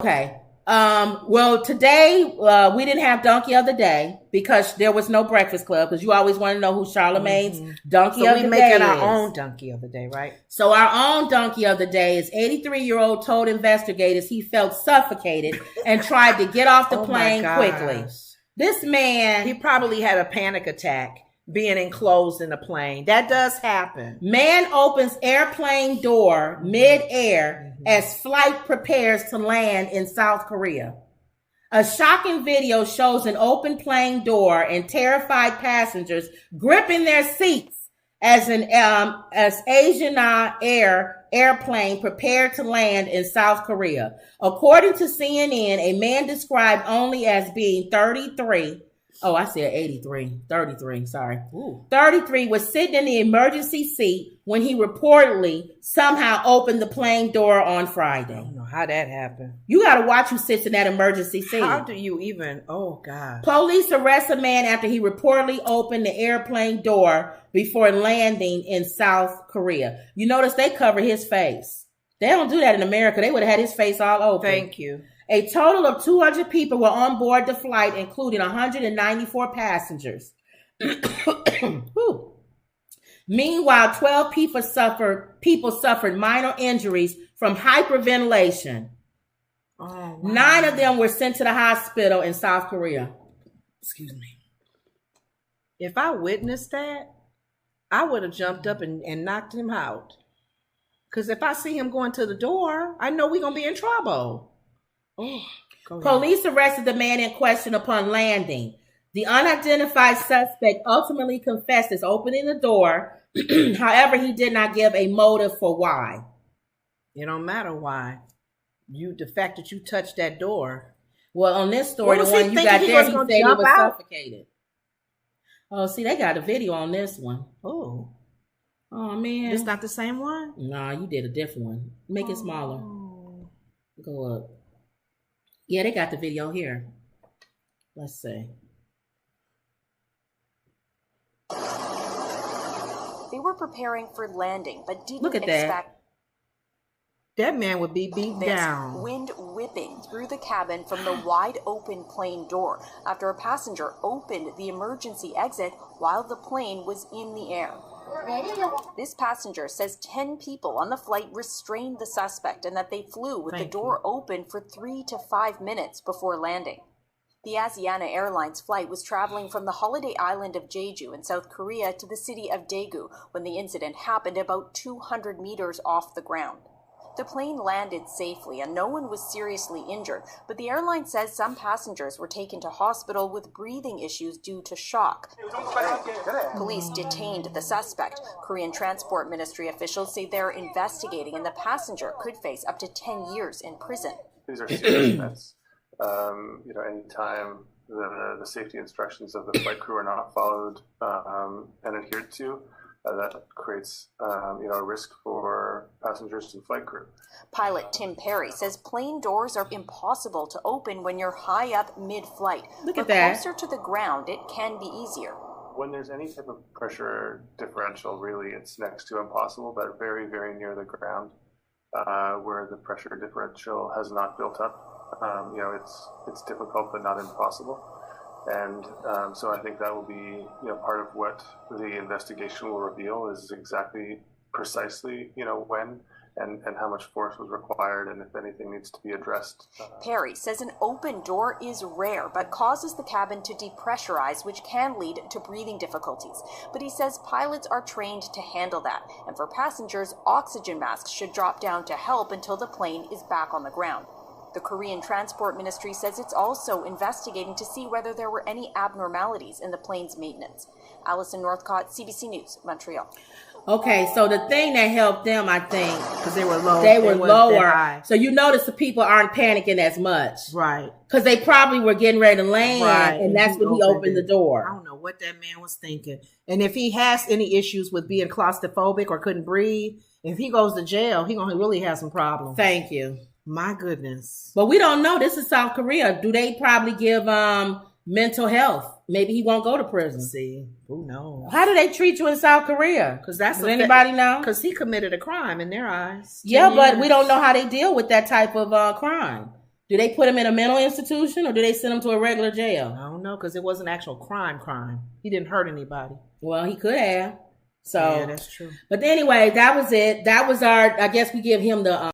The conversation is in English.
Okay. Well, today we didn't have Donkey of the Day because there was no Breakfast Club. Because you always want to know who Charlamagne's Donkey of the Day is. So we making our own Donkey of the Day, right? So our own Donkey of the Day is 83-year-old told investigators he felt suffocated and tried to get off the plane quickly. This man, he probably had a panic attack being enclosed in a plane. That does happen. Man opens airplane door mid-air as flight prepares to land in South Korea. A shocking video shows an open plane door and terrified passengers gripping their seats as Asiana airplane prepared to land in South Korea. According to CNN, a man described only as being 33. Oh, I said 83. 33, sorry. Ooh. 33 was sitting in the emergency seat when he reportedly somehow opened the plane door on Friday. I don't know how that happened. You got to watch who sits in that emergency seat. How do you even? Oh, God. Police arrest a man after he reportedly opened the airplane door before landing in South Korea. You notice they cover his face. They don't do that in America. They would have had his face all open. Thank you. A total of 200 people were on board the flight, including 194 passengers. Meanwhile, 12 people suffered minor injuries from hyperventilation. Oh, wow. 9 of them were sent to the hospital in South Korea. Excuse me. If I witnessed that, I would have jumped up and knocked him out. Because if I see him going to the door, I know we're going to be in trouble. Oh, police arrested the man in question upon landing. The unidentified suspect ultimately confessed as opening the door. However, he did not give a motive for why. It don't matter why. The fact that you touched that door. Well, on this story, the one you got there, he said he was suffocated. Oh, see, they got a video on this one. Oh, man. It's not the same one? Nah, you did a different one. Make it smaller. Go up. Yeah, they got the video here. Let's see. They were preparing for landing, but didn't expect that man would be beat down. Wind whipping through the cabin from the wide open plane door after a passenger opened the emergency exit while the plane was in the air. This passenger says 10 people on the flight restrained the suspect and that they flew with the door open for 3 to 5 minutes before landing. The Asiana Airlines flight was traveling from the holiday island of Jeju in South Korea to the city of Daegu when the incident happened about 200 meters off the ground. The plane landed safely and no one was seriously injured, but the airline says some passengers were taken to hospital with breathing issues due to shock. Police detained the suspect. Korean Transport Ministry officials say they're investigating and the passenger could face up to 10 years in prison. These are serious events. Anytime the safety instructions of the flight crew are not followed and adhered to, that creates a risk for passengers and flight crew. Pilot Tim Perry says plane doors are impossible to open when you're high up mid-flight. Look at that. Closer to the ground, it can be easier. When there's any type of pressure differential, really, it's next to impossible, but very, very near the ground, where the pressure differential has not built up, it's difficult but not impossible. And so I think that will be, part of what the investigation will reveal is exactly precisely, when and how much force was required and if anything needs to be addressed. Perry says an open door is rare but causes the cabin to depressurize, which can lead to breathing difficulties. But he says pilots are trained to handle that. And for passengers, oxygen masks should drop down to help until the plane is back on the ground. The Korean Transport Ministry says it's also investigating to see whether there were any abnormalities in the plane's maintenance. Alison Northcott, CBC News, Montreal. Okay, so the thing that helped them, I think, because they were low, they were lower. So you notice the people aren't panicking as much, right? Because they probably were getting ready to land, right. And that's when he opened the door. I don't know what that man was thinking. And if he has any issues with being claustrophobic or couldn't breathe, if he goes to jail, he's gonna really have some problems. Thank you. My goodness. But we don't know. This is South Korea. Do they probably give mental health? Maybe he won't go to prison. See, who knows? How do they treat you in South Korea? Because does anybody know? Because he committed a crime in their eyes. Yeah, but we don't know how they deal with that type of crime. Do they put him in a mental institution or do they send him to a regular jail? I don't know, because it wasn't actual crime. He didn't hurt anybody. Well, he could have. So yeah, that's true. But anyway, that was it. That was our. I guess we give him the